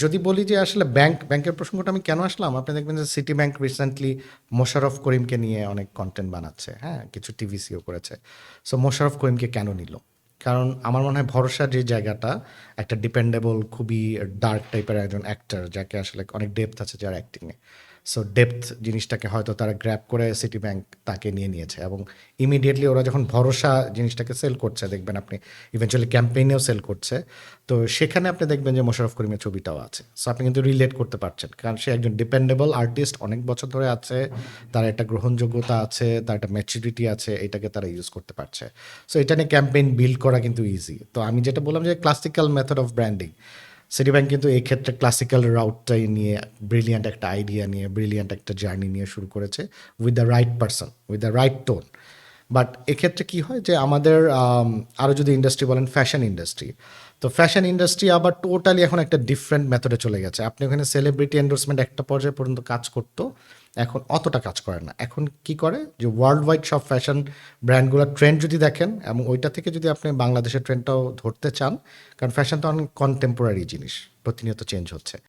যদি বলি যে আসলে ব্যাংকের প্রসঙ্গটা আমি কেন আসলাম, আপনি দেখবেন যে সিটি ব্যাংক রিসেন্টলি মোশাররফ করিমকে নিয়ে অনেক কন্টেন্ট বানাচ্ছে, হ্যাঁ, কিছু টিভিসিও করেছে। সো মোশাররফ করিমকে কেন নিল? কারণ আমার মনে হয় ভরসার যে জায়গাটা, একটা ডিপেন্ডেবল খুবই ডার্ক টাইপের একজন অ্যাক্টর যাকে আসলে অনেক ডেপথ আছে যার অ্যাক্টিংয়ে। সো ডেপথ জিনিসটাকে হয়তো তারা গ্র্যাব করে সিটি ব্যাংক তাকে নিয়ে নিয়েছে, এবং ইমিডিয়েটলি ওরা যখন ভরসা জিনিসটাকে সেল করছে, দেখবেন আপনি ইভেনচুয়ালি ক্যাম্পেইনেও সেল করছে। তো সেখানে আপনি দেখবেন যে মোশাররফ করিমের ছবিটাও আছে। সো আপনি কিন্তু রিলেট করতে পারছেন, কারণ সে একজন ডিপেন্ডেবল আর্টিস্ট, অনেক বছর ধরে আছে, তার একটা গ্রহণযোগ্যতা আছে, তার একটা ম্যাচুরিটি আছে, এটাকে তারা ইউজ করতে পারছে। সো এটা নিয়ে ক্যাম্পেইন বিল্ড করা কিন্তু ইজি। তো আমি যেটা বললাম যে classical method of branding, city bank কিন্তু এই ক্ষেত্রে ক্লাসিক্যাল রাউটটাই নিয়ে ব্রিলিয়ান্ট একটা আইডিয়া নিয়ে, ব্রিলিয়ান্ট একটা জার্নি নিয়ে শুরু করেছে, with the right person, with the right tone. But এক্ষেত্রে কি হয় যে আমাদের আরও যদি ইন্ডাস্ট্রি বলেন, ফ্যাশন ইন্ডাস্ট্রি, তো ফ্যাশন ইন্ডাস্ট্রি আবার টোটালি এখন একটা ডিফারেন্ট মেথডে চলে গেছে। আপনি ওখানে সেলিব্রিটি এন্ডোর্সমেন্ট একটা পর্যায়ে পর্যন্ত কাজ করতো, এখন অতটা কাজ করে না। এখন কি করে যে ওয়ার্ল্ড ওয়াইড সব ফ্যাশন ব্র্যান্ডগুলোর ট্রেন্ড যদি দেখেন, এবং ওইটা থেকে যদি আপনি বাংলাদেশের ট্রেন্ডটাও ধরতে চান, কারণ ফ্যাশন তো অনেক কন্টেম্পোরারি জিনিস, প্রতিনিয়ত চেঞ্জ হচ্ছে।